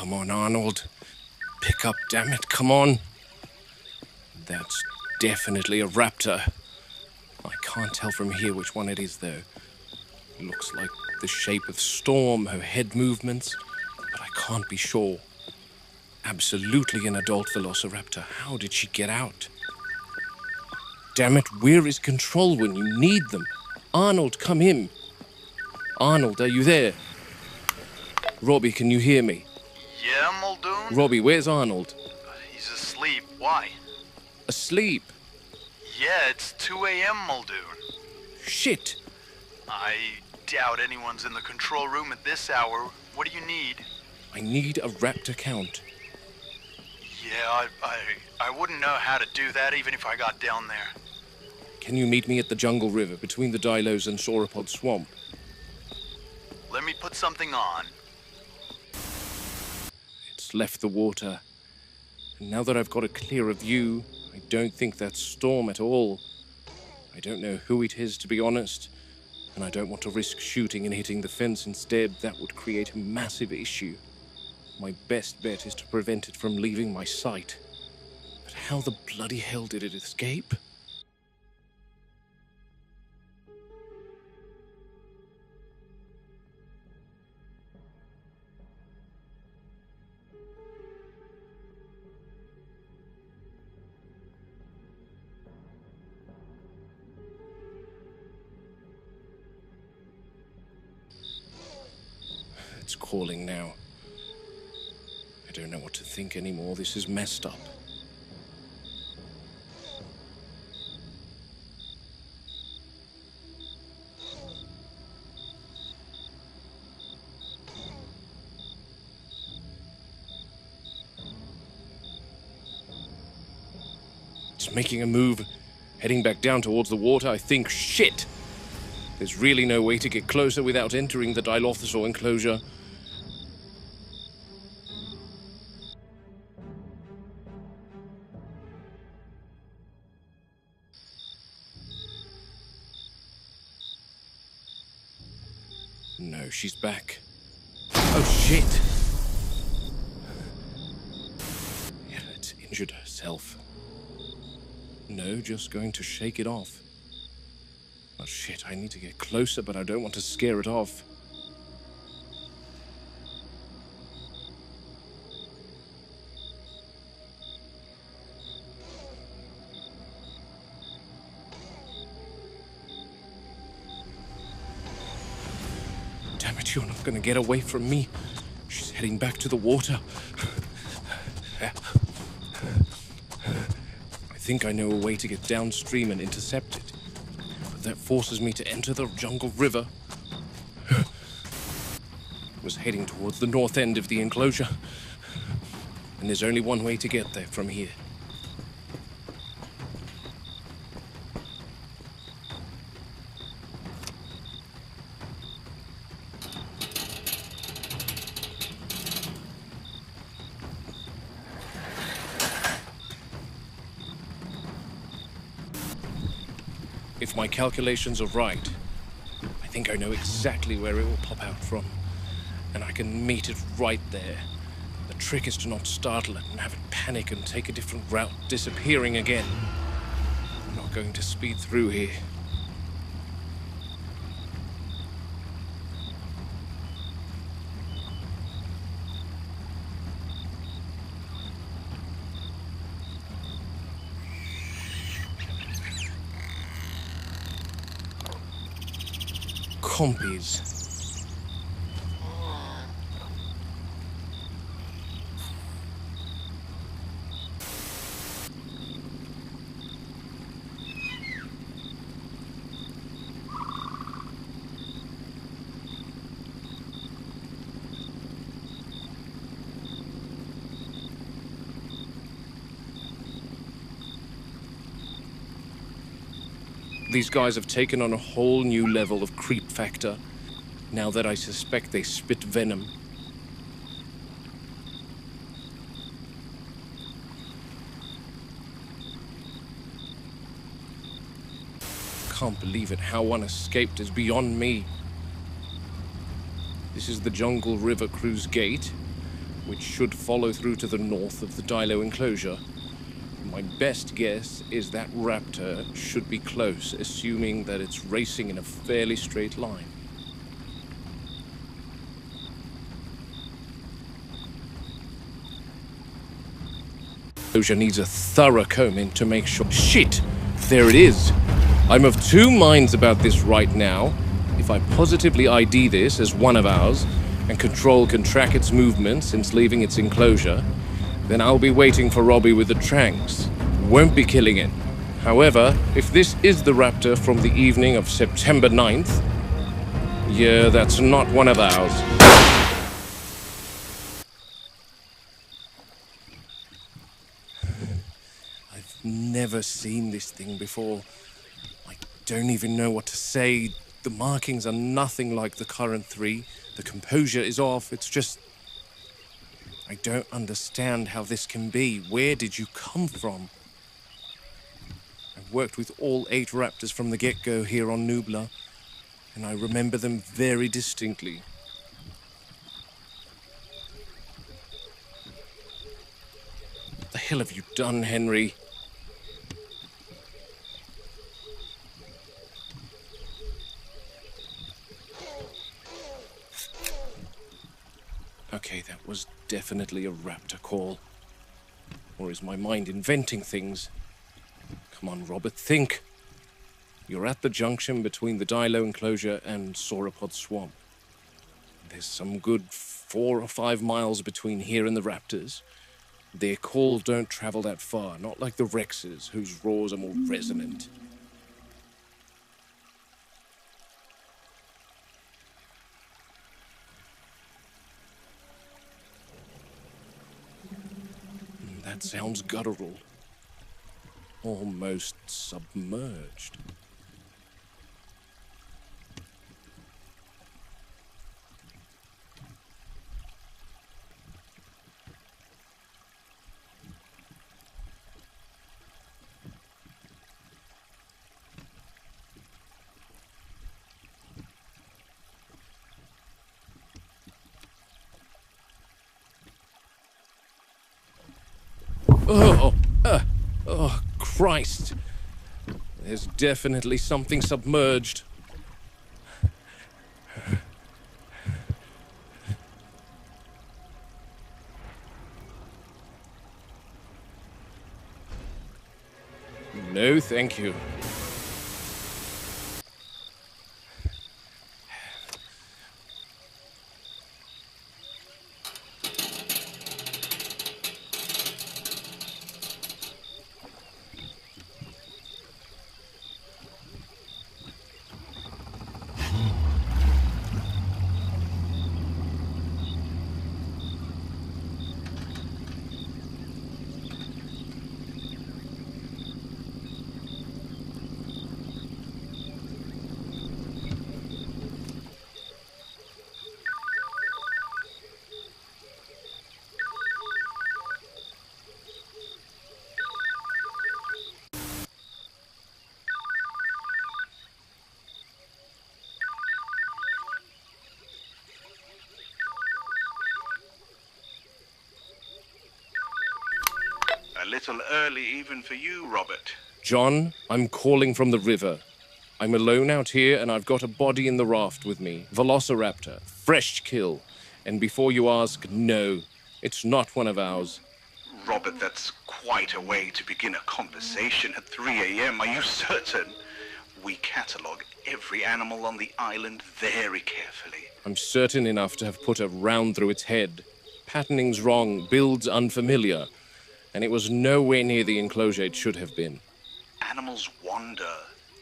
Come on, Arnold. Pick up, damn it, come on. That's definitely a raptor. I can't tell from here which one it is, though. It looks like the shape of Storm, her head movements, but I can't be sure. Absolutely an adult velociraptor. How did she get out? Damn it, where is Control when you need them? Arnold, come in. Arnold, are you there? Robbie, can you hear me? Yeah, Muldoon? Robbie, where's Arnold? He's asleep. Why? Asleep? Yeah, it's 2 a.m., Muldoon. Shit! I doubt anyone's in the control room at this hour. What do you need? I need a raptor count. Yeah, I wouldn't know how to do that even if I got down there. Can you meet me at the Jungle River between the Dilos and Sauropod Swamp? Let me put something on. It's left the water. And now that I've got a clearer view, I don't think that's Storm at all. I don't know who it is, to be honest. And I don't want to risk shooting and hitting the fence instead. That would create a massive issue. My best bet is to prevent it from leaving my sight. But how the bloody hell did it escape? It's calling now. I don't know what to think anymore. This is messed up. It's making a move, heading back down towards the water, I think. Shit! There's really no way to get closer without entering the Dilophosaur enclosure. No, she's back. Oh, shit! Yeah, it's injured herself. No, just going to shake it off. Oh, shit, I need to get closer, but I don't want to scare it off. Damn it, you're not going to get away from me. She's heading back to the water. I think I know a way to get downstream and intercept it. But that forces me to enter the Jungle River. Was heading towards the north end of the enclosure. And there's only one way to get there from here. If my calculations are right, I think I know exactly where it will pop out from. And I can meet it right there. The trick is to not startle it and have it panic and take a different route, disappearing again. I'm not going to speed through here. Compies. These guys have taken on a whole new level of creep factor, now that I suspect they spit venom. Can't believe it, how one escaped is beyond me. This is the Jungle River Cruise Gate. which should follow through to the north of the Dilo enclosure. My best guess is that raptor should be close, assuming that it's racing in a fairly straight line. Enclosure needs a thorough combing to make sure. Shit! There it is! I'm of two minds about this right now. If I positively ID this as one of ours, and Control can track its movements since leaving its enclosure, then I'll be waiting for Robbie with the tranks. Won't be killing it. However, if this is the raptor from the evening of September 9th, yeah, that's not one of ours. I've never seen this thing before. I don't even know what to say. The markings are nothing like the current 3. The composure is off. It's just... I don't understand how this can be. Where did you come from? I've worked with all 8 raptors from the get-go here on Nubla, and I remember them very distinctly. What the hell have you done, Henry? Okay, that was definitely a raptor call. Or is my mind inventing things? Come on, Robert, think. You're at the junction between the Dilo enclosure and Sauropod Swamp. There's some good 4 or 5 miles between here and the raptors. Their calls don't travel that far, not like the Rexes, whose roars are more resonant. That sounds guttural. Almost submerged. Oh, Christ. There's definitely something submerged. No, thank you. A little early even for you, Robert. John, I'm calling from the river. I'm alone out here and I've got a body in the raft with me. Velociraptor. Fresh kill. And before you ask, no, it's not one of ours. Robert, that's quite a way to begin a conversation at 3 a.m. Are you certain? We catalogue every animal on the island very carefully. I'm certain enough to have put a round through its head. Patterning's wrong, build's unfamiliar. And it was nowhere near the enclosure it should have been. Animals wander.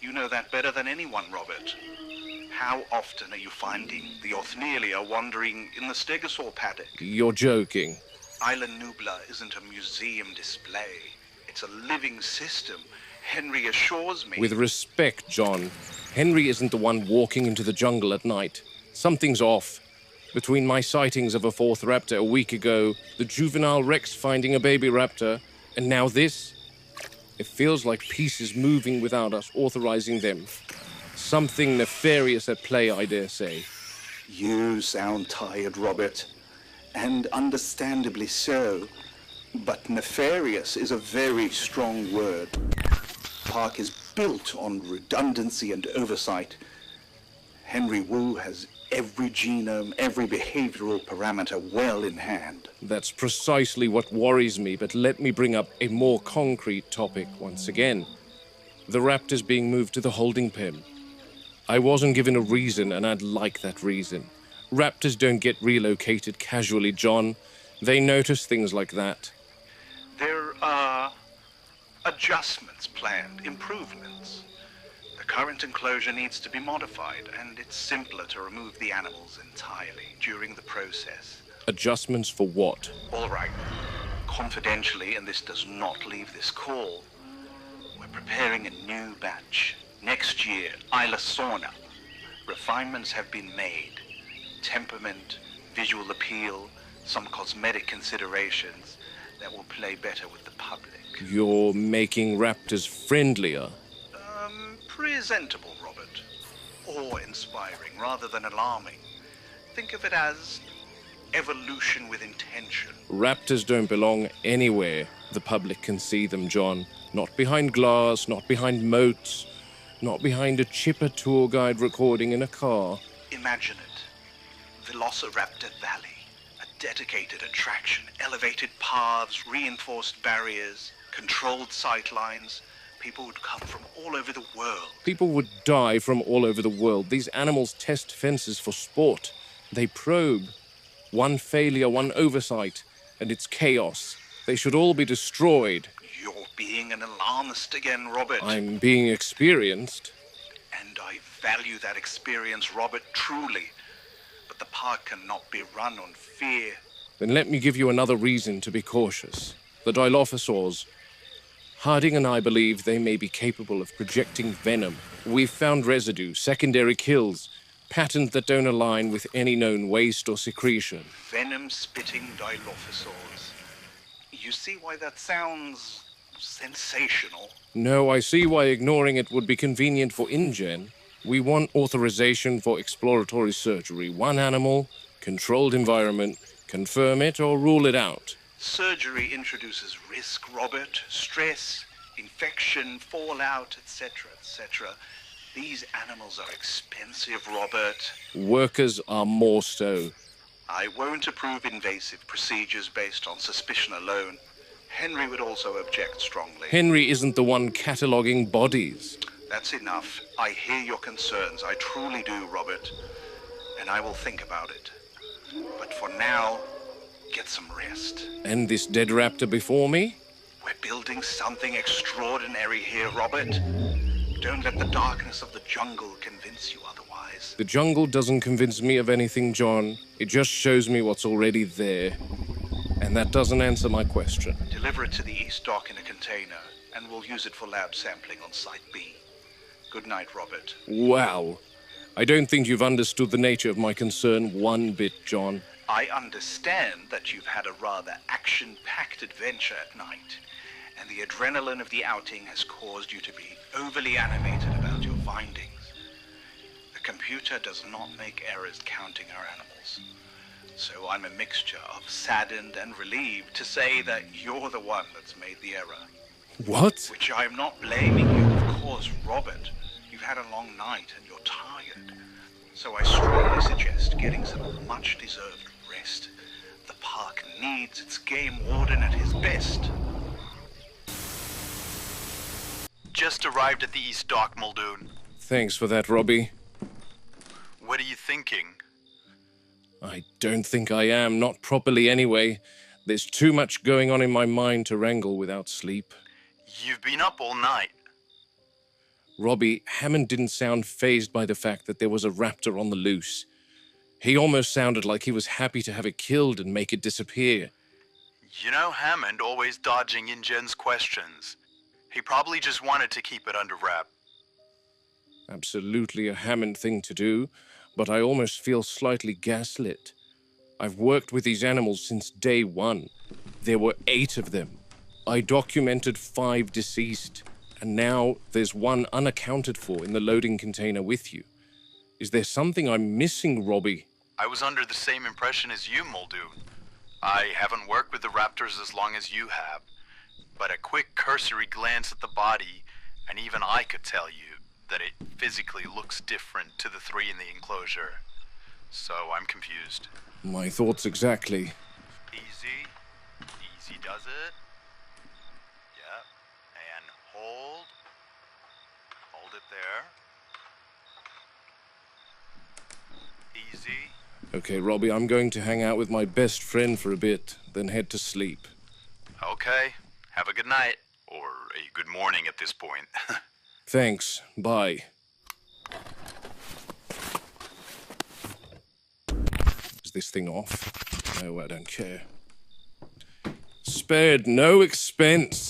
You know that better than anyone, Robert. How often are you finding the Othnielia wandering in the stegosaur paddock? You're joking. Island Nubla isn't a museum display. It's a living system. Henry assures me. With respect, John, Henry isn't the one walking into the jungle at night. Something's off. Between my sightings of a 4th raptor a week ago, the juvenile Rex finding a baby raptor, and now this, it feels like pieces moving without us authorizing them. Something nefarious at play, I dare say. You sound tired, Robert. and understandably so. But nefarious is a very strong word. The park is built on redundancy and oversight. Henry Wu has every genome, every behavioral parameter well in hand. That's precisely what worries me, but let me bring up a more concrete topic once again. The raptors being moved to the holding pen. I wasn't given a reason, and I'd like that reason. Raptors don't get relocated casually, John. They notice things like that. There are adjustments planned, improvements. The current enclosure needs to be modified, and it's simpler to remove the animals entirely during the process. Adjustments for what? All right. Confidentially, and this does not leave this call, we're preparing a new batch. Next year, Isla Sorna. Refinements have been made. Temperament, visual appeal, some cosmetic considerations that will play better with the public. You're making raptors friendlier. Presentable, Robert. Awe-inspiring rather than alarming. Think of it as evolution with intention. Raptors don't belong anywhere the public can see them, John. Not behind glass, not behind moats, not behind a chipper tour guide recording in a car. Imagine it. Velociraptor Valley. A dedicated attraction, elevated paths, reinforced barriers, controlled sight lines. People would come from all over the world. People would die from all over the world. These animals test fences for sport. They probe. One failure, one oversight, and it's chaos. They should all be destroyed. You're being an alarmist again, Robert. I'm being experienced. And I value that experience, Robert, truly. But the park cannot be run on fear. Then let me give you another reason to be cautious. The Dilophosaurs. Harding and I believe they may be capable of projecting venom. We've found residue, secondary kills, patterns that don't align with any known waste or secretion. Venom-spitting Dilophosaurs. You see why that sounds sensational? No, I see why ignoring it would be convenient for InGen. We want authorization for exploratory surgery. One animal, controlled environment, confirm it or rule it out. Surgery introduces risk, Robert. Stress, infection, fallout, etc., etc. These animals are expensive, Robert. Workers are more so. I won't approve invasive procedures based on suspicion alone. Henry would also object strongly. Henry isn't the one cataloguing bodies. That's enough. I hear your concerns. I truly do, Robert. And I will think about it. But for now, get some rest. And this dead raptor before me? We're building something extraordinary here, Robert. Don't let the darkness of the jungle convince you otherwise. The jungle doesn't convince me of anything, John. It just shows me what's already there. And that doesn't answer my question. Deliver it to the East Dock in a container, and we'll use it for lab sampling on Site B. Good night, Robert. Wow. I don't think you've understood the nature of my concern one bit, John. I understand that you've had a rather action-packed adventure at night, and the adrenaline of the outing has caused you to be overly animated about your findings. The computer does not make errors counting our animals, so I'm a mixture of saddened and relieved to say that you're the one that's made the error. What? Which I'm not blaming you, of course, Robert. You've had a long night and you're tired. So I strongly suggest getting some much-deserved rest. The park needs its game warden at his best. Just arrived at the East Dock, Muldoon. Thanks for that, Robbie. What are you thinking? I don't think I am, not properly anyway. There's too much going on in my mind to wrangle without sleep. You've been up all night. Robbie, Hammond didn't sound fazed by the fact that there was a raptor on the loose. He almost sounded like he was happy to have it killed and make it disappear. You know Hammond always dodging InGen's questions. He probably just wanted to keep it under wrap. Absolutely a Hammond thing to do, but I almost feel slightly gaslit. I've worked with these animals since day one. There were 8 of them. I documented 5 deceased, and now there's 1 unaccounted for in the loading container with you. Is there something I'm missing, Robbie? I was under the same impression as you, Muldoon. I haven't worked with the raptors as long as you have, but a quick cursory glance at the body, and even I could tell you that it physically looks different to the three in the enclosure. So I'm confused. My thoughts exactly. Easy. Easy does it. Yep. And hold. Hold it there. Easy. Okay, Robbie, I'm going to hang out with my best friend for a bit, then head to sleep. Okay. Have a good night. Or a good morning at this point. Thanks. Bye. Is this thing off? No, I don't care. Spared no expense.